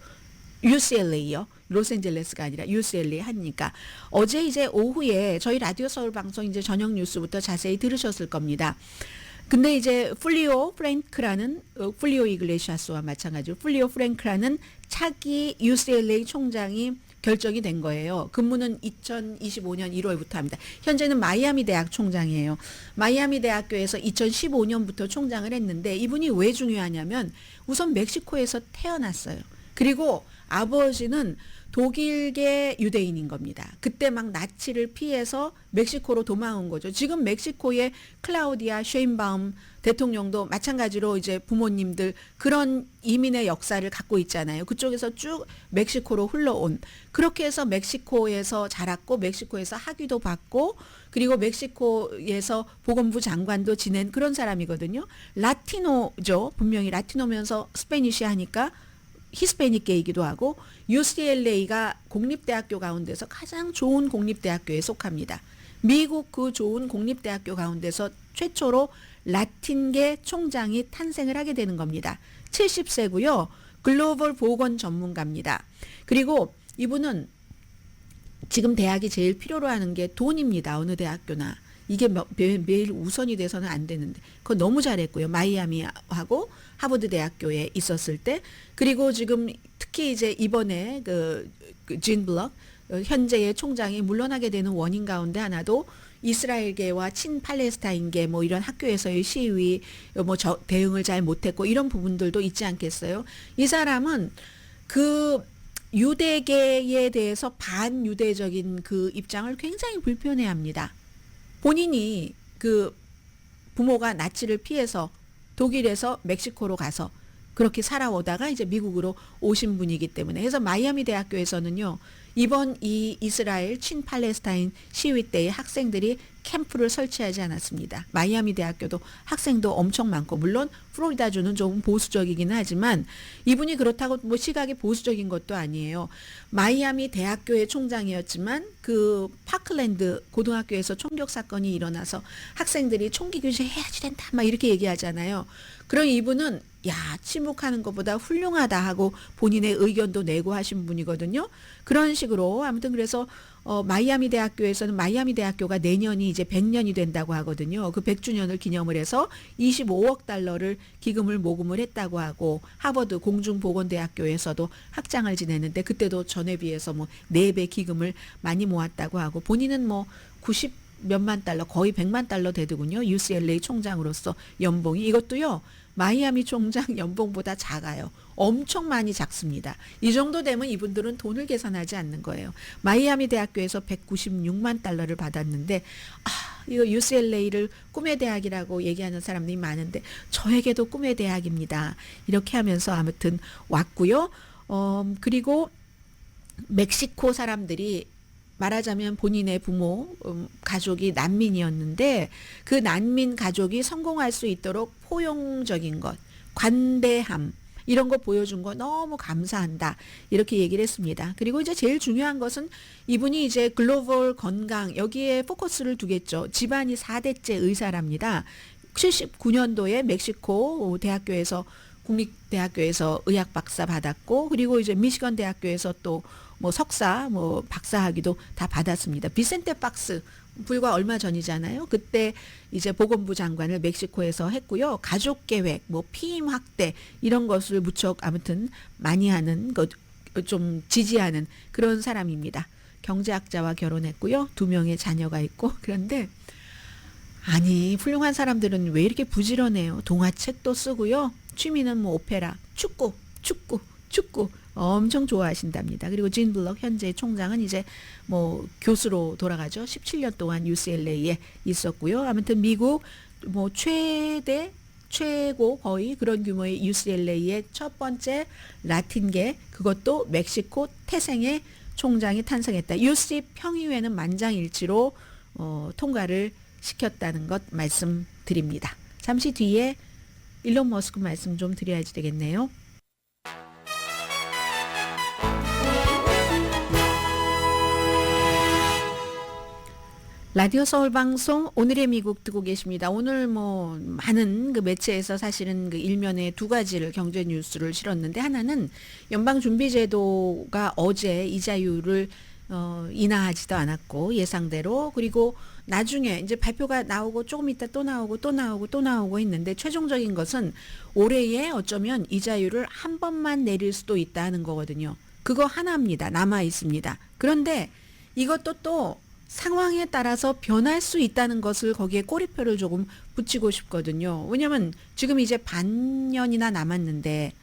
UCLA요. 로스앤젤레스가 아니라 UCLA 하니까 어제 이제 오후에 저희 라디오 서울 방송 이제 저녁 뉴스부터 자세히 들으셨을 겁니다. 근데 이제 풀리오 프랭크라는 풀리오 이글레시아스와 마찬가지로 풀리오 프랭크라는 차기 UCLA 총장이 결정이 된 거예요. 근무는 2025년 1월부터 합니다. 현재는 마이애미 대학 총장이에요. 마이애미 대학교에서 2015년부터 총장을 했는데 이분이 왜 중요하냐면 우선 멕시코에서 태어났어요. 그리고 아버지는 독일계 유대인인 겁니다. 그때 막 나치를 피해서 멕시코로 도망온 거죠. 지금 멕시코의 클라우디아 쉐인바움 대통령도 마찬가지로 이제 부모님들 그런 이민의 역사를 갖고 있잖아요. 그쪽에서 쭉 멕시코로 흘러온. 그렇게 해서 멕시코에서 자랐고 멕시코에서 학위도 받고 그리고 멕시코에서 보건부 장관도 지낸 그런 사람이거든요. 라티노죠. 분명히 라티노면서 스페니쉬 하니까 히스패닉계이기도 하고 UCLA가 공립대학교 가운데서 가장 좋은 공립대학교에 속합니다. 미국 그 좋은 공립대학교 가운데서 최초로 라틴계 총장이 탄생을 하게 되는 겁니다. 70세고요. 글로벌 보건 전문가입니다. 그리고 이분은 지금 대학이 제일 필요로 하는 게 돈입니다. 어느 대학교나. 이게 매일 우선이 돼서는 안 되는데 그거 너무 잘했고요. 마이애미하고 하버드 대학교에 있었을 때, 그리고 지금 특히 이제 이번에 진 블럭 현재의 총장이 물러나게 되는 원인 가운데 하나도 이스라엘계와 친팔레스타인계 뭐 이런 학교에서의 시위 뭐 대응을 잘 못했고 이런 부분들도 있지 않겠어요? 이 사람은 그 유대계에 대해서 반유대적인 그 입장을 굉장히 불편해합니다. 본인이 그 부모가 나치를 피해서 독일에서 멕시코로 가서 그렇게 살아오다가 이제 미국으로 오신 분이기 때문에, 그래서 마이애미 대학교에서는요, 이번 이 이스라엘 친팔레스타인 시위 때에 학생들이 캠프를 설치하지 않았습니다. 마이애미 대학교도 학생도 엄청 많고, 물론 플로리다주는 조금 보수적이기는 하지만 이분이 그렇다고 뭐 시각이 보수적인 것도 아니에요. 마이애미 대학교의 총장이었지만 그 파클랜드 고등학교에서 총격 사건이 일어나서 학생들이 총기 규제해야지 된다 막 이렇게 얘기하잖아요. 그럼 이분은 침묵하는 것보다 훌륭하다 하고 본인의 의견도 내고 하신 분이거든요. 그런 식으로 아무튼 그래서 마이애미 대학교에서는 마이애미 대학교가 내년이 이제 100년이 된다고 하거든요. 그 100주년을 기념을 해서 25억 달러를 기금을 모금을 했다고 하고, 하버드 공중보건대학교에서도 학장을 지냈는데 그때도 전에 비해서 뭐 4배 기금을 많이 모았다고 하고, 본인은 뭐 90 몇만 달러 거의 100만 달러 되더군요. UCLA 총장으로서 연봉이. 이것도요. 마이애미 총장 연봉보다 작아요. 엄청 많이 작습니다. 이 정도 되면 이분들은 돈을 계산하지 않는 거예요. 마이애미 대학교에서 196만 달러를 받았는데 이거 UCLA를 꿈의 대학이라고 얘기하는 사람들이 많은데 저에게도 꿈의 대학입니다. 이렇게 하면서 아무튼 왔고요. 그리고 멕시코 사람들이 말하자면 본인의 부모, 가족이 난민이었는데 그 난민 가족이 성공할 수 있도록 포용적인 것, 관대함, 이런 거 보여준 거 너무 감사한다. 이렇게 얘기를 했습니다. 그리고 이제 제일 중요한 것은 이분이 이제 글로벌 건강 여기에 포커스를 두겠죠. 집안이 4대째 의사랍니다. 79년도에 멕시코 대학교에서 국립대학교에서 의학 박사 받았고 그리고 이제 미시건 대학교에서 또 뭐 석사 뭐 박사학위도 다 받았습니다. 비센테 박스 불과 얼마 전이잖아요. 그때 이제 보건부 장관을 멕시코에서 했고요. 가족 계획, 뭐 피임 확대 이런 것을 무척 아무튼 많이 하는 좀 지지하는 그런 사람입니다. 경제학자와 결혼했고요. 2명의 자녀가 있고 그런데 아니 훌륭한 사람들은 왜 이렇게 부지런해요. 동화책도 쓰고요. 취미는 뭐 오페라, 축구 엄청 좋아하신답니다. 그리고 진 블럭 현재 총장은 이제 뭐 교수로 돌아가죠. 17년 동안 UCLA에 있었고요. 아무튼 미국 뭐 최고 거의 그런 규모의 UCLA의 첫 번째 라틴계 그것도 멕시코 태생의 총장이 탄생했다. UC 평의회는 만장일치로 통과를 시켰다는 것 말씀드립니다. 잠시 뒤에 일론 머스크 말씀 좀 드려야지 되겠네요. 라디오 서울 방송 오늘의 미국 듣고 계십니다. 오늘 뭐 많은 그 매체에서 사실은 그 일면에 두 가지를 경제 뉴스를 실었는데 하나는 연방준비제도가 어제 이자율을 인하하지도 않았고 예상대로 그리고 나중에 이제 발표가 나오고 조금 있다 또 나오고 있는데 최종적인 것은 올해에 어쩌면 이자율을 한 번만 내릴 수도 있다는 거거든요. 그거 하나입니다. 남아 있습니다. 그런데 이것도 또 상황에 따라서 변할 수 있다는 것을 거기에 꼬리표를 조금 붙이고 싶거든요. 왜냐면 지금 이제 반년 남았는데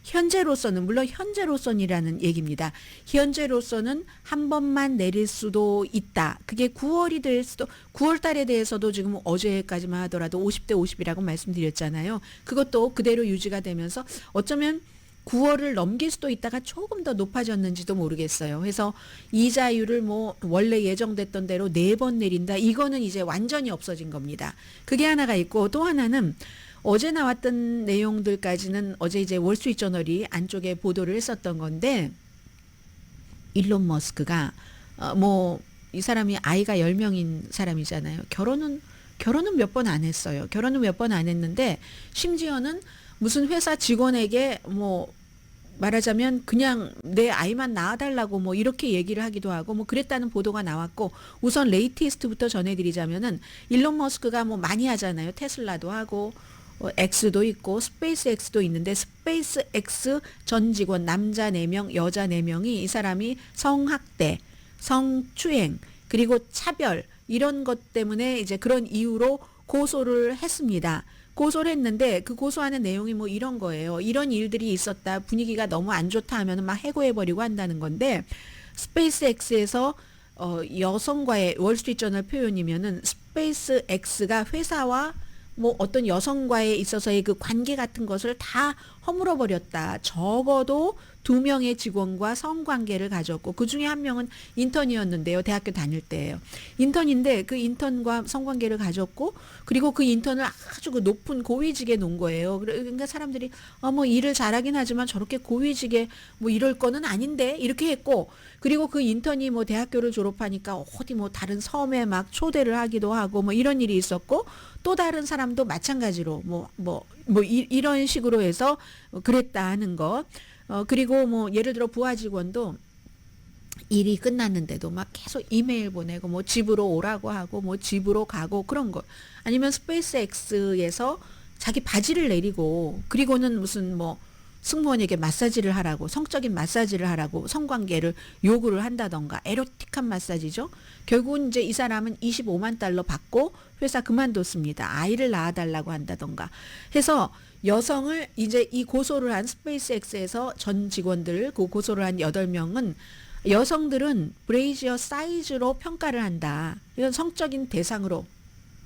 현재로서는 물론 현재로서는이라는 얘기입니다. 현재로서는 한 번만 내릴 수도 있다. 그게 9월이 될 수도 9월 달에 대해서도 지금 어제까지만 하더라도 50대 50이라고 말씀드렸잖아요. 그것도 그대로 유지가 되면서 어쩌면 9월을 넘길 수도 있다가 조금 더 높아졌는지도 모르겠어요. 그래서 이자율을 뭐 원래 예정됐던 대로 4번 내린다. 이거는 이제 완전히 없어진 겁니다. 그게 하나가 있고 또 하나는 어제 나왔던 내용들까지는 어제 이제 월스트리트저널이 안쪽에 보도를 했었던 건데 일론 머스크가 뭐 이 사람이 아이가 10명인 사람이잖아요. 결혼은 몇 번 안 했어요. 결혼은 몇 번 안 했는데 심지어는 무슨 회사 직원에게 뭐 말하자면 그냥 내 아이만 낳아달라고 뭐 이렇게 얘기를 하기도 하고 뭐 그랬다는 보도가 나왔고 우선 레이티스트부터 전해드리자면은 일론 머스크가 뭐 많이 하잖아요. 테슬라도 하고 X도 있고 스페이스 X도 있는데 스페이스 X 전 직원 남자 4명 여자 4명이 이 사람이 성학대, 성추행 그리고 차별 이런 것 때문에 이제 그런 이유로 고소를 했습니다. 고소를 했는데 그 고소하는 내용이 뭐 이런 거예요. 이런 일들이 있었다. 분위기가 너무 안 좋다 하면 막 해고해버리고 한다는 건데 스페이스 X에서 여성과의 월스트리트저널 표현이면은 스페이스 X가 회사와 뭐 어떤 여성과에 있어서의 그 관계 같은 것을 다 허물어 버렸다. 적어도 2명의 직원과 성관계를 가졌고 그 중에 한 명은 인턴이었는데요. 대학교 다닐 때예요. 인턴인데 그 인턴과 성관계를 가졌고 그리고 그 인턴을 아주 그 높은 고위직에 놓은 거예요. 그러니까 사람들이 뭐 일을 잘하긴 하지만 저렇게 고위직에 뭐 이럴 거는 아닌데 이렇게 했고 그리고 그 인턴이 뭐 대학교를 졸업하니까 어디 뭐 다른 섬에 막 초대를 하기도 하고 뭐 이런 일이 있었고 또 다른 사람도 마찬가지로 이런 식으로 해서 그랬다 하는 것. 그리고 뭐 예를 들어 부하 직원도 일이 끝났는데도 막 계속 이메일 보내고 뭐 집으로 오라고 하고 뭐 집으로 가고 그런 거. 아니면 스페이스 X에서 자기 바지를 내리고 그리고는 무슨 뭐 승무원에게 마사지를 하라고 성적인 마사지를 하라고 성관계를 요구를 한다던가 에로틱한 마사지죠. 결국은 이제 이 사람은 25만 달러 받고 회사 그만뒀습니다. 아이를 낳아달라고 한다던가 해서 여성을 이제 이 고소를 한 스페이스 X에서 전 직원들 그 고소를 한 8명은 여성들은 브레이지어 사이즈로 평가를 한다. 이건 성적인 대상으로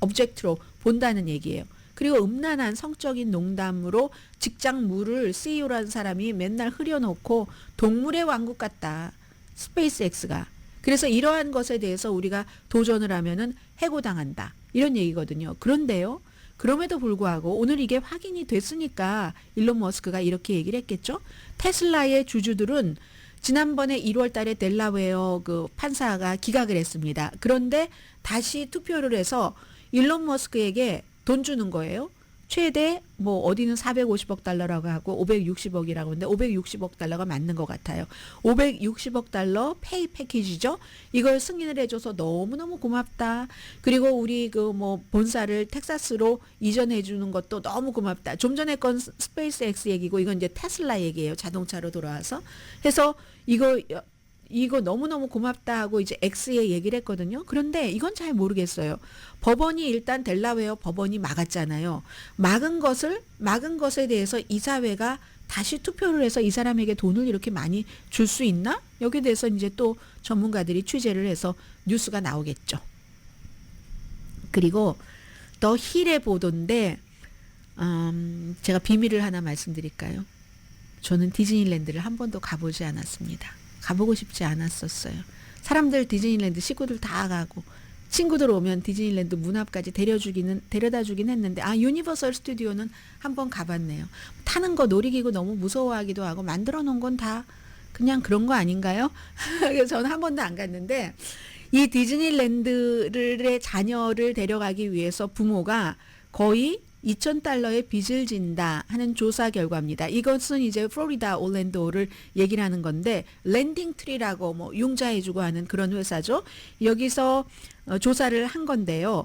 오브젝트로 본다는 얘기예요. 그리고 음란한 성적인 농담으로 직장물을 CEO라는 사람이 맨날 흐려놓고 동물의 왕국 같다. 스페이스 X가. 그래서 이러한 것에 대해서 우리가 도전을 하면은 해고당한다. 이런 얘기거든요. 그런데요. 그럼에도 불구하고 오늘 이게 확인이 됐으니까 일론 머스크가 이렇게 얘기를 했겠죠. 테슬라의 주주들은 지난번에 1월 달에 델라웨어 그 판사가 기각을 했습니다. 그런데 다시 투표를 해서 일론 머스크에게 돈 주는 거예요. 최대 뭐 어디는 450억 달러라고 하고 560억이라고 하는데 560억 달러가 맞는 것 같아요. 560억 달러 페이 패키지죠. 이걸 승인을 해줘서 너무너무 고맙다. 그리고 우리 그 뭐 본사를 텍사스로 이전해 주는 것도 너무 고맙다. 좀 전에 건 스페이스 X 얘기고 이건 이제 테슬라 얘기예요. 자동차로 돌아와서. 해서 이거 너무너무 고맙다 하고 이제 X에 얘기를 했거든요. 그런데 이건 잘 모르겠어요. 법원이 일단 델라웨어 법원이 막았잖아요. 막은 것에 대해서 이사회가 다시 투표를 해서 이 사람에게 돈을 이렇게 많이 줄 수 있나? 여기에 대해서 이제 또 전문가들이 취재를 해서 뉴스가 나오겠죠. 그리고 더 힐의 보도인데 제가 비밀을 하나 말씀드릴까요? 저는 디즈니랜드를 한 번도 가보지 않았습니다. 가보고 싶지 않았었어요. 사람들 디즈니랜드 식구들 다 가고 친구들 오면 디즈니랜드 문 앞까지 데려다 주긴 했는데 유니버설 스튜디오는 한번 가봤네요. 타는 거 놀이기구 너무 무서워하기도 하고 만들어 놓은 건 다 그냥 그런 거 아닌가요? 그래서 저는 한 번도 안 갔는데 이 디즈니랜드의 자녀를 데려가기 위해서 부모가 거의 $2,000의 빚을 진다 하는 조사 결과입니다. 이것은 이제 플로리다 올랜도를 얘기를 하는 건데 랜딩 트리라고 뭐 융자해주고 하는 그런 회사죠. 여기서 조사를 한 건데요.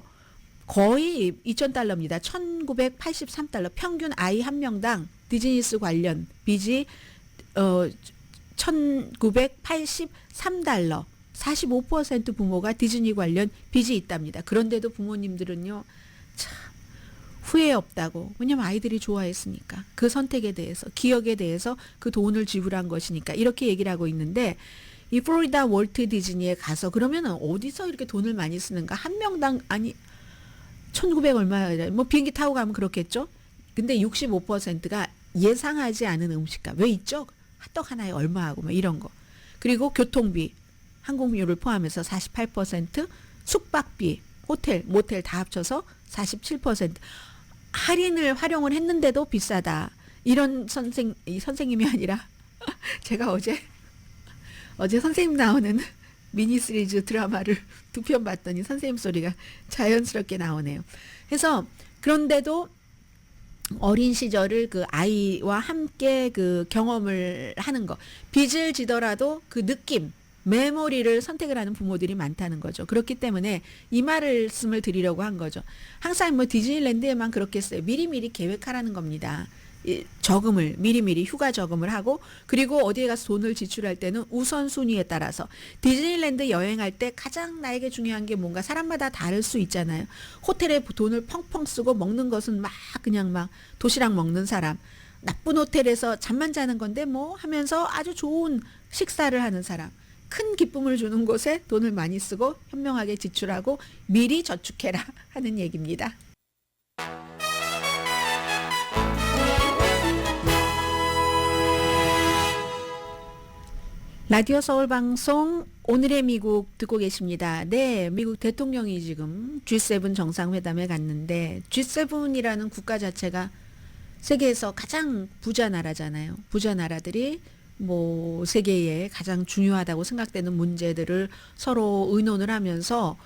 거의 $2,000입니다. $1,983 평균 아이 한 명당 디즈니스 관련 빚이 $1,983 45% 부모가 디즈니 관련 빚이 있답니다. 그런데도 부모님들은요. 참 후회 없다고. 왜냐면 아이들이 좋아했으니까. 그 선택에 대해서, 기억에 대해서 그 돈을 지불한 것이니까. 이렇게 얘기를 하고 있는데 이 플로리다 월트 디즈니에 가서 그러면은 어디서 이렇게 돈을 많이 쓰는가? 한 명당 1,900 얼마야. 뭐 비행기 타고 가면 그렇겠죠? 근데 65%가 예상하지 않은 음식값. 왜 있죠? 핫도그 하나에 얼마하고 뭐 이런 거. 그리고 교통비, 항공료를 포함해서 48%, 숙박비, 호텔, 모텔 다 합쳐서 47%. 할인을 활용을 했는데도 비싸다. 이런 선생님이 아니라 제가 어제 선생님 나오는 미니 시리즈 드라마를 2편 봤더니 선생님 소리가 자연스럽게 나오네요. 그래서 그런데도 어린 시절을 그 아이와 함께 그 경험을 하는 거. 빚을 지더라도 그 느낌, 메모리를 선택을 하는 부모들이 많다는 거죠. 그렇기 때문에 이 말씀을 드리려고 한 거죠. 항상 뭐 디즈니랜드에만 그렇겠어요. 미리미리 계획하라는 겁니다. 저금을 미리미리 휴가 저금을 하고 그리고 어디에 가서 돈을 지출할 때는 우선순위에 따라서 디즈니랜드 여행할 때 가장 나에게 중요한 게 뭔가 사람마다 다를 수 있잖아요. 호텔에 돈을 펑펑 쓰고 먹는 것은 그냥 도시락 먹는 사람, 나쁜 호텔에서 잠만 자는 건데 뭐 하면서 아주 좋은 식사를 하는 사람, 큰 기쁨을 주는 곳에 돈을 많이 쓰고 현명하게 지출하고 미리 저축해라 하는 얘기입니다. 라디오 서울 방송 오늘의 미국 듣고 계십니다. 네, 미국 대통령이 지금 G7 정상회담에 갔는데 G7이라는 국가 자체가 세계에서 가장 부자 나라잖아요. 부자 나라들이 뭐 세계에 가장 중요하다고 생각되는 문제들을 서로 의논을 하면서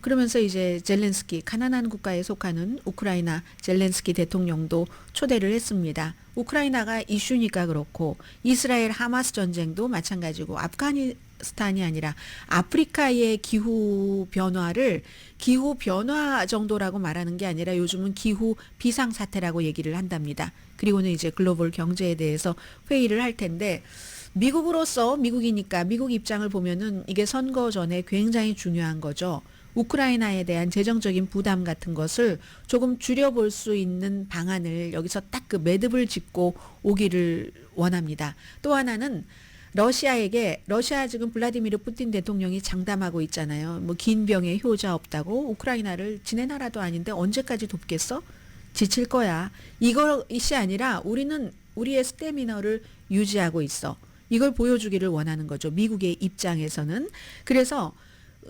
그러면서 이제 젤렌스키 가난한 국가에 속하는 우크라이나 젤렌스키 대통령도 초대를 했습니다. 우크라이나가 이슈니까 그렇고 이스라엘 하마스 전쟁도 마찬가지고 아프가니스탄이 아니라 아프리카의 기후 변화를 기후 변화 정도라고 말하는 게 아니라 요즘은 기후 비상사태라고 얘기를 한답니다. 그리고는 이제 글로벌 경제에 대해서 회의를 할 텐데 미국으로서 미국이니까 미국 입장을 보면은 이게 선거 전에 굉장히 중요한 거죠. 우크라이나에 대한 재정적인 부담 같은 것을 조금 줄여볼 수 있는 방안을 여기서 딱 그 매듭을 짓고 오기를 원합니다. 또 하나는 러시아 지금 블라디미르 푸틴 대통령이 장담하고 있잖아요. 뭐 긴 병에 효자 없다고 우크라이나를 지네 나라도 아닌데 언제까지 돕겠어? 지칠 거야. 이것이 아니라 우리는 우리의 스태미너를 유지하고 있어. 이걸 보여주기를 원하는 거죠. 미국의 입장에서는. 그래서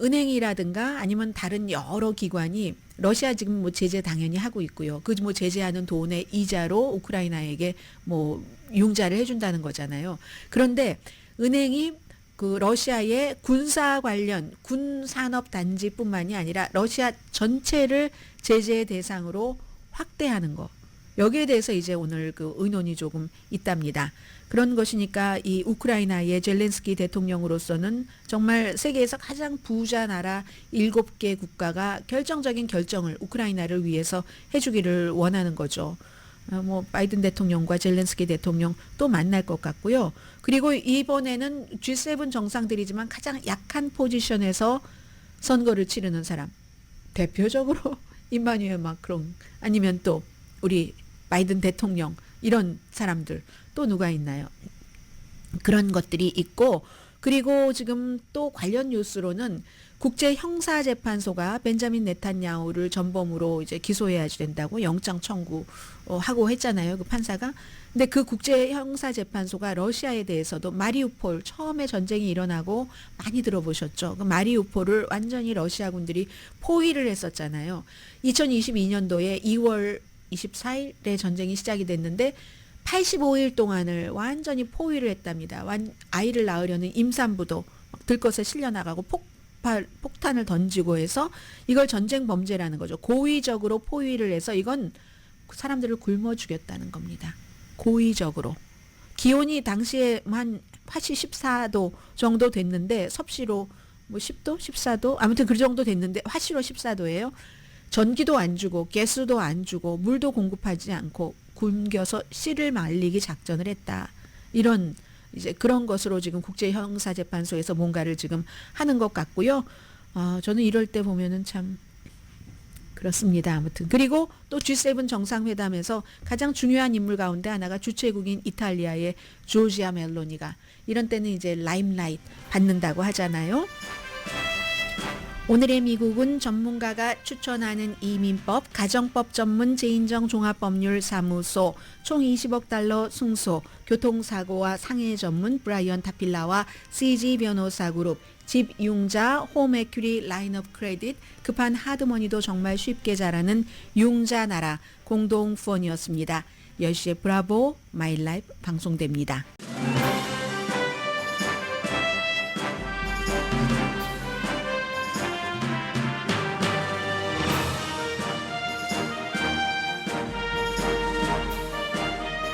은행이라든가 아니면 다른 여러 기관이 러시아 지금 뭐 제재 당연히 하고 있고요. 그 뭐 제재하는 돈의 이자로 우크라이나에게 뭐 융자를 해준다는 거잖아요. 그런데 은행이 그 러시아의 군사 관련 군 산업 단지뿐만이 아니라 러시아 전체를 제재 대상으로 확대하는 거. 여기에 대해서 이제 오늘 그 의논이 조금 있답니다. 그런 것이니까 이 우크라이나의 젤렌스키 대통령으로서는 정말 세계에서 가장 부자 나라 7개 국가가 결정적인 결정을 우크라이나를 위해서 해주기를 원하는 거죠. 뭐 바이든 대통령과 젤렌스키 대통령 또 만날 것 같고요. 그리고 이번에는 G7 정상들이지만 가장 약한 포지션에서 선거를 치르는 사람. 대표적으로 임마누엘 마크롱 아니면 또 우리 바이든 대통령 이런 사람들 또 누가 있나요? 그런 것들이 있고 그리고 지금 또 관련 뉴스로는 국제형사재판소가 벤자민 네탄야후를 전범으로 이제 기소해야 된다고 영장 청구하고 했잖아요. 그 판사가. 근데 그 국제형사재판소가 러시아에 대해서도 마리우폴 처음에 전쟁이 일어나고 많이 들어보셨죠. 그 마리우폴을 완전히 러시아군들이 포위를 했었잖아요. 2022년도에 2월 24일에 전쟁이 시작이 됐는데 85일 동안을 완전히 포위를 했답니다. 아이를 낳으려는 임산부도 들것에 실려나가고 폭탄을 던지고 해서 이걸 전쟁 범죄라는 거죠. 고의적으로 포위를 해서 이건 사람들을 굶어 죽였다는 겁니다. 고의적으로. 기온이 당시에 한 화씨 14도 정도 됐는데 섭씨로 뭐 10도, 14도 아무튼 그 정도 됐는데 화씨로 14도예요. 전기도 안 주고 가스도 안 주고 물도 공급하지 않고 굶겨서 씨를 말리기 작전을 했다. 이런 이제 그런 것으로 지금 국제형사재판소에서 뭔가를 지금 하는 것 같고요. 저는 이럴 때 보면은 참 그렇습니다. 아무튼 그리고 또 G7 정상회담에서 가장 중요한 인물 가운데 하나가 주최국인 이탈리아의 조지아 멜로니가 이런 때는 이제 라임라이트 받는다고 하잖아요. 오늘의 미국은 전문가가 추천하는 이민법, 가정법 전문 재인정 종합법률사무소, 총 20억 달러 승소, 교통사고와 상해 전문 브라이언 타필라와 CG 변호사 그룹, 집융자 홈에큐리 라인업 크레딧, 급한 하드머니도 정말 쉽게 자라는 융자나라 공동 후원이었습니다. 10시에 브라보 마이 라이프 방송됩니다.